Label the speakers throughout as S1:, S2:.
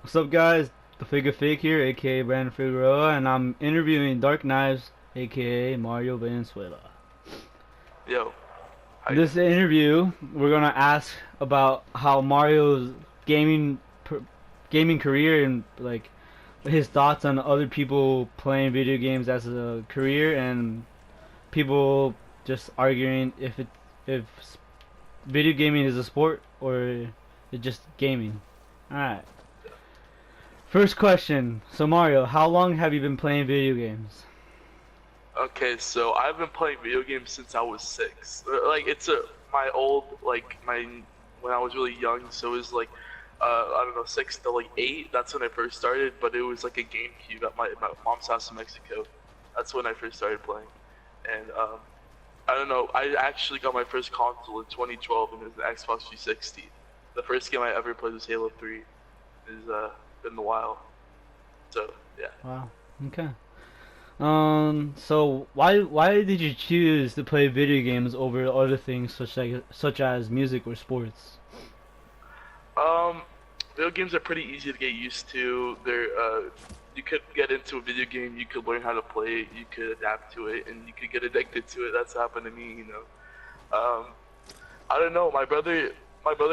S1: What's up, guys? The Figure Fake here, aka Brandon Figueroa, and I'm interviewing Dark Knives, aka Mario Valenzuela.
S2: Yo, how
S1: In
S2: you
S1: this
S2: doing?
S1: interview, we're gonna ask about how Mario's gaming gaming career and like his thoughts on other people playing video games as a career and people just arguing if video gaming is a sport or it's just gaming. All right. First question. So Mario, how long have you been playing video games?
S2: Okay, so I've been playing video games since I was 6. Like it's a my old like my when I was really young, so it was like I don't know 6 to like 8. That's when I first started, but it was like a GameCube at my mom's house in Mexico. That's when I first started playing, and I don't know. I actually got my first console in 2012, and it was the Xbox 360. The first game I ever played was Halo 3. It's been a while, so yeah.
S1: Wow. Okay. So why did you choose to play video games over other things such as music or sports?
S2: Um, Video games are pretty easy to get used to. You could get into a video game, you could learn how to play it, you could adapt to it, and you could get addicted to it. That's happened to me. Um, I don't know. My brother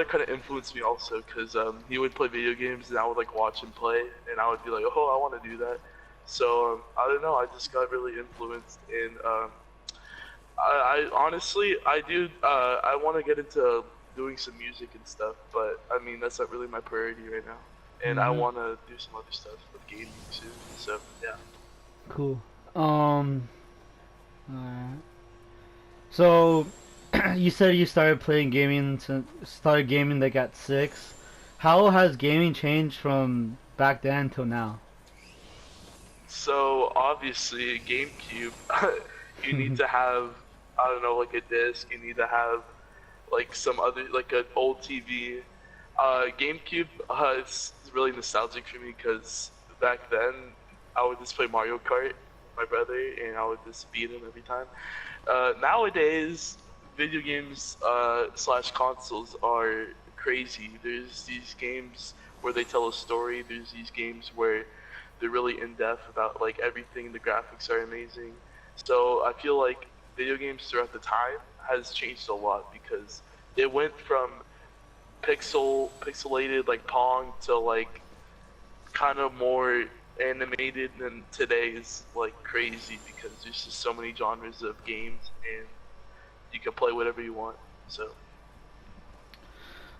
S2: kind of influenced me also, cause he would play video games, and I would like watch him play, and I would be like, oh, I want to do that. So I don't know. I just got really influenced, and I honestly I do I want to get into doing some music and stuff, but I mean that's not really my priority right now. And I
S1: Mm-hmm.
S2: want to do some other stuff with gaming soon. So yeah.
S1: Cool. Um. Alright. So you said you started gaming like at 6. How has gaming changed from back then till now?
S2: So obviously GameCube, you need to have I don't know like a disc. You need to have like some other like an old TV. GameCube is really nostalgic for me because back then I would just play Mario Kart with my brother and I would just beat him every time. Nowadays, video games slash consoles are crazy. There's these games where they tell a story. There's these games where they're really in depth about like everything. The graphics are amazing. So I feel like video games throughout the time has changed a lot because it went from pixelated like Pong to like kind of more animated, and today is like crazy because there's just so many genres of games and you can play whatever you want. So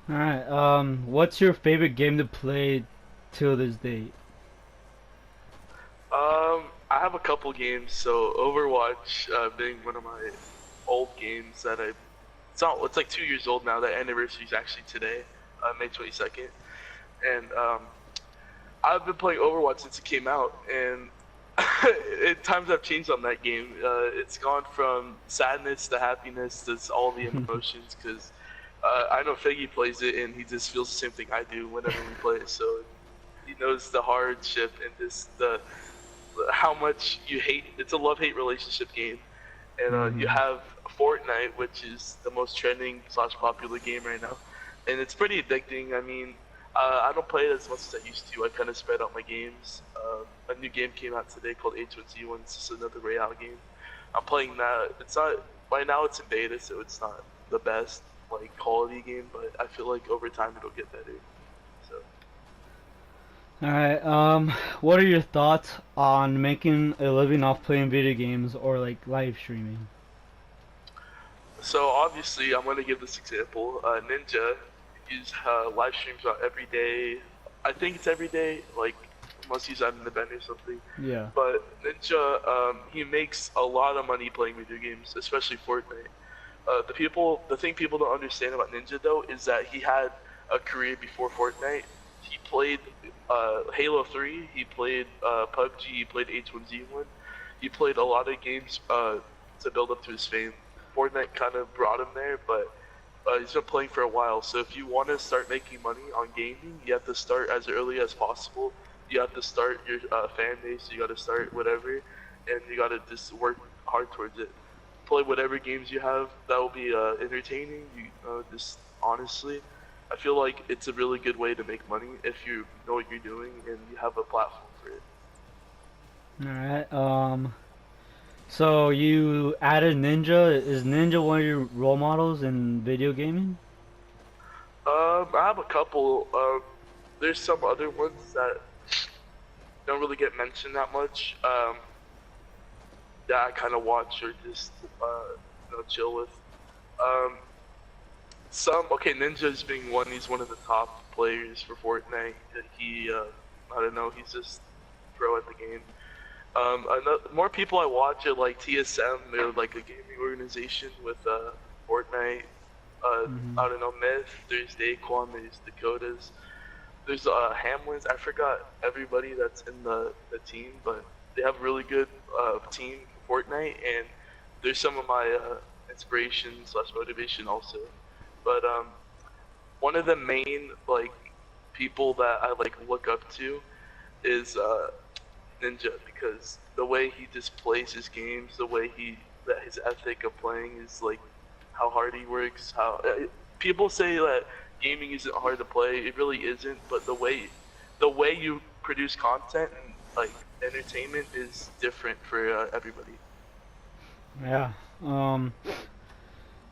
S1: All right. What's your favorite game to play till this date?
S2: I have a couple games. So Overwatch being one of my old games that I it's like 2 years old now. That anniversary is actually today, May 22nd, and I've been playing Overwatch since it came out, and times have changed on that game. It's gone from sadness to happiness to all the emotions. Because I know Figgy plays it, and he just feels the same thing I do whenever we play it. So he knows the hardship and just the how much you hate. It's a love-hate relationship game, and you
S1: Mm-hmm.
S2: have Fortnite, which is the most trending slash popular game right now, and it's pretty addicting. I mean, I don't play it as much as I used to. I kind of spread out my games. A new game came out today called H1Z1. It's just another Royale game. I'm playing that. It's not right now. It's in beta, so it's not the best like quality game, but I feel like over time it'll get better. So.
S1: All right. What are your thoughts on making a living off playing video games or like live streaming?
S2: So obviously, I'm gonna give this example. Ninja, he's live streams about every day. I think it's every day, like unless he's at an event or something.
S1: Yeah.
S2: But Ninja, he makes a lot of money playing video games, especially Fortnite. The thing people don't understand about Ninja though is that he had a career before Fortnite. He played Halo 3. He played PUBG. He played H1Z1. He played a lot of games to build up to his fame. Fortnite kind of brought him there, but he's been playing for a while. So if you want to start making money on gaming, you have to start as early as possible. You have to start your fan base. You got to start whatever, and you got to just work hard towards it. Play whatever games you have that will be entertaining. Just honestly, I feel like it's a really good way to make money if you know what you're doing and you have a platform for it.
S1: All right. So you added Ninja. Is Ninja one of your role models in video gaming?
S2: I have a couple. There's some other ones that don't really get mentioned that much. That I kind of watch or just chill with. Um, okay, Ninja's being one. He's one of the top players for Fortnite. He, I don't know, he's just pro at the game. More people I watch are like TSM. They're like a gaming organization with Fortnite.
S1: Hmm.
S2: I don't know, Myth. There's Daquan. There's Dakotas. There's Hamlins. I forgot everybody that's in the team, but they have a really good team for Fortnite, and there's some of my inspiration slash motivation also. But one of the main like people that I like look up to is Ninja, because the way he just plays his games, the way that his ethic of playing is like how hard he works. How people say that gaming isn't hard to play, it really isn't. But the way you produce content and like entertainment is different for everybody.
S1: Yeah. Um.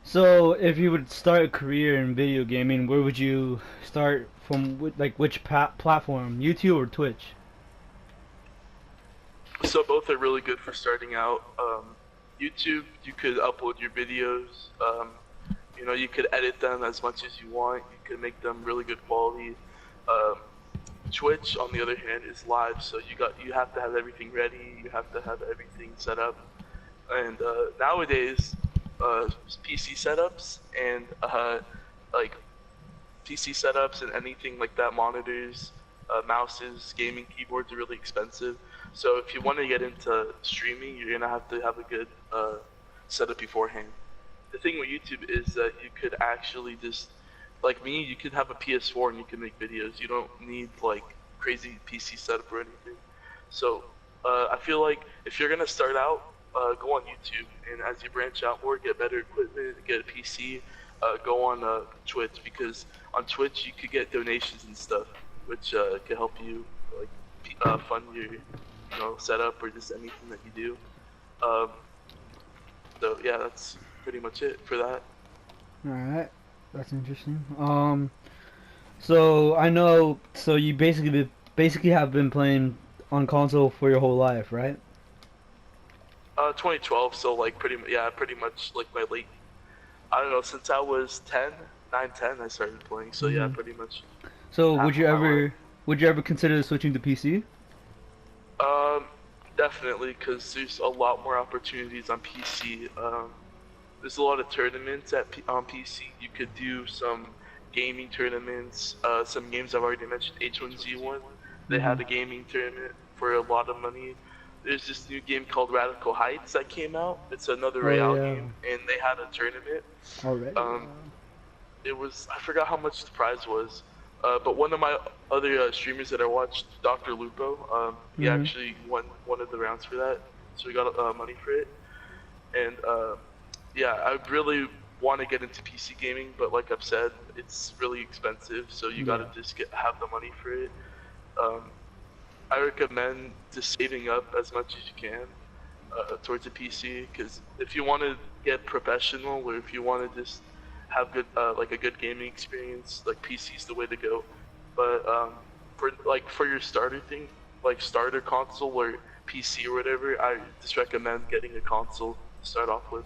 S1: So if you would start a career in video gaming, where would you start from? Like which platform? YouTube or Twitch?
S2: So both are really good for starting out. YouTube, you could upload your videos. You could edit them as much as you want. You could make them really good quality. Um, Twitch, on the other hand, is live, so you have to have everything ready. You have to have everything set up. And nowadays, PC setups and like PC setups and anything like that, monitors, mouses, gaming keyboards are really expensive. So if you want to get into streaming, you're gonna have to have a good setup beforehand. The thing with YouTube is that you could actually just, like me, you could have a PS4 and you can make videos. You don't need like crazy PC setup or anything. So I feel like if you're gonna start out, go on YouTube, and as you branch out more, get better equipment, get a PC, go on Twitch, because on Twitch you could get donations and stuff, which could help you like fund your setup or just anything that you do. So yeah, that's pretty much it for that.
S1: All right. That's interesting. So I know. So you basically have been playing on console for your whole life, right?
S2: 2012, so like pretty much like my late, I don't know, since I was 10, 9, 10, I started playing. So yeah,
S1: Hmm.
S2: pretty much
S1: So
S2: half of my life.
S1: would you ever consider switching to PC?
S2: Um, Definitely, because there's a lot more opportunities on PC. There's a lot of tournaments on PC. You could do some gaming tournaments. Some games I've already mentioned, H1Z1. They
S1: Hmm.
S2: had a gaming tournament for a lot of money. There's this new game called Radical Heights that came out. It's another
S1: Oh
S2: Royale
S1: yeah.
S2: game, and they had a tournament.
S1: Already.
S2: Um, it was, I forgot how much the prize was, but one of my other streamers that I watched, Dr. Lupo, he
S1: Hmm.
S2: actually won one of the rounds for that, so we got money for it. And yeah, I really want to get into PC gaming, but like I've said, it's really expensive, so you
S1: Yeah.
S2: gotta just have the money for it. Um, I recommend just saving up as much as you can towards a PC, because if you want to get professional, or if you want to just have good like a good gaming experience, like PC is the way to go. But for your starter thing, like starter console or PC or whatever, I just recommend getting a console to start off with.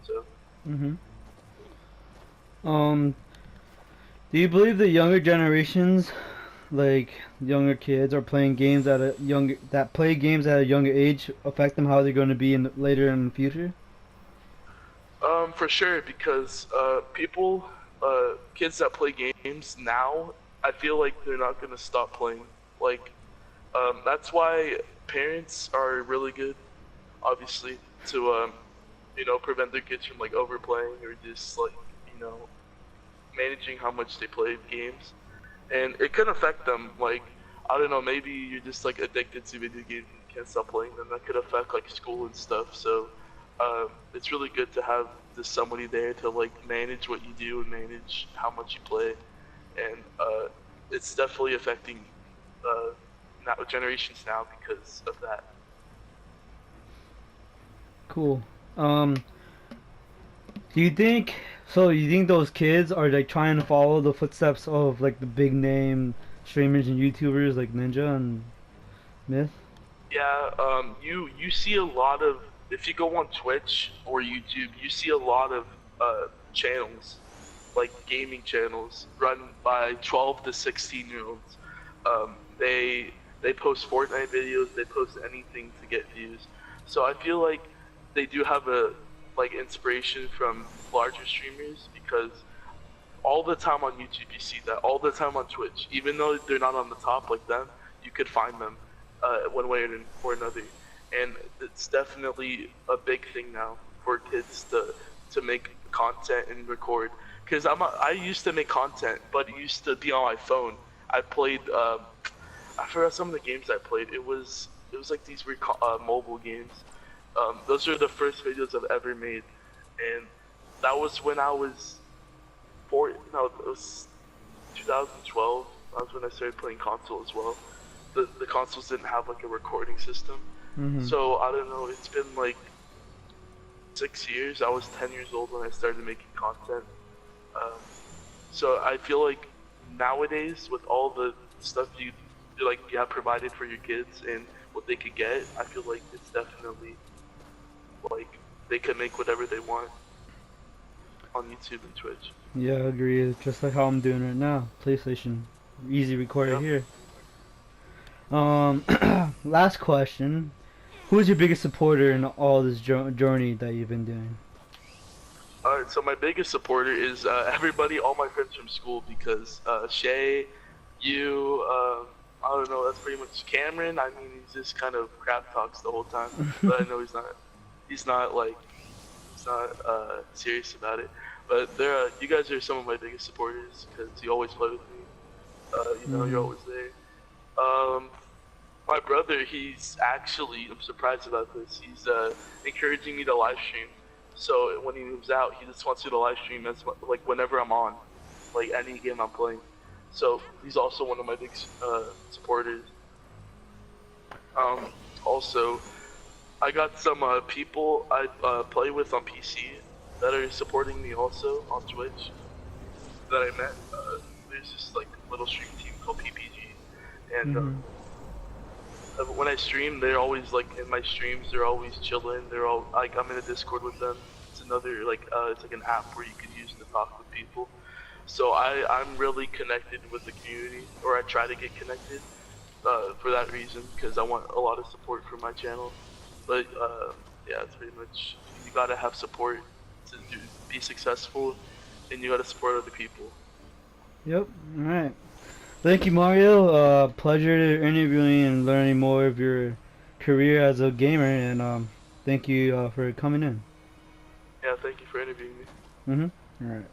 S2: So
S1: Hmm. Um, do you believe the younger generations, like younger kids, are playing games at a younger that play games at a younger age affect them how they're going to be later in the future?
S2: for sure, because kids that play games now, I feel like they're not gonna stop playing. Like, that's why parents are really good, obviously, to prevent their kids from like overplaying or just like you know managing how much they play games, and it can affect them. Like, I don't know, maybe you're just like addicted to video games and can't stop playing them. That could affect like school and stuff. So it's really good to have just somebody there to like manage what you do and manage how much you play. and it's definitely affecting now generations now because of that.
S1: Cool. Do you think so? You think those kids are like trying to follow the footsteps of like the big name streamers and YouTubers like Ninja and Myth?
S2: Yeah, you see a lot of, if you go on Twitch or YouTube, you see a lot of channels, like gaming channels, run by 12 to 16-year-olds. They post Fortnite videos, they post anything to get views. So I feel like they do have a like inspiration from larger streamers because all the time on YouTube you see that, all the time on Twitch. Even though they're not on the top like them, you could find them one way or another. And it's definitely a big thing now for kids to make content and record. Because I used to make content, but it used to be on my phone. I played I forgot some of the games I played. It was like these mobile games. Those are the first videos I've ever made, and that was when I was it was 2012. That was when I started playing console as well. The consoles didn't have like a recording system, so I don't know. It's been like 6 years. I was 10 years old when I started making content. So I feel like nowadays with all the stuff you have provided for your kids and what they could get, I feel like it's definitely like they can make whatever they want on YouTube and Twitch.
S1: Yeah, I agree. It's just like how I'm doing right now. PlayStation, easy recorder
S2: Yeah.
S1: here. Last question. Who is your biggest supporter in all this journey that you've been doing?
S2: Alright, so my biggest supporter is everybody, all my friends from school, because Shay, you, I don't know, that's pretty much Cameron. I mean, he's just kind of crap talks the whole time, but I know he's not serious about it. But you guys are some of my biggest supporters because you always play with me. You're always there. My brother, I'm surprised about this. He's encouraging me to live stream. So when he moves out, he just wants me to live stream like whenever I'm on, like any game I'm playing. So he's also one of my big supporters. Also, I got some people I play with on PC that are supporting me also on Twitch that I met. There's this like little stream team called PPG, and when I stream, they're always like in my streams. They're always chilling. They're all like I'm in a Discord with them. It's another it's like an app where you can use to talk with people. So I'm really connected with the community, or I try to get connected for that reason because I want a lot of support for my channel. But yeah, it's pretty much you gotta have support to be successful, and you gotta support other people.
S1: Yep. All right. Thank you, Mario. Pleasure interviewing and learning more of your career as a gamer, and thank you for coming in.
S2: Yeah, thank you for interviewing me.
S1: All right.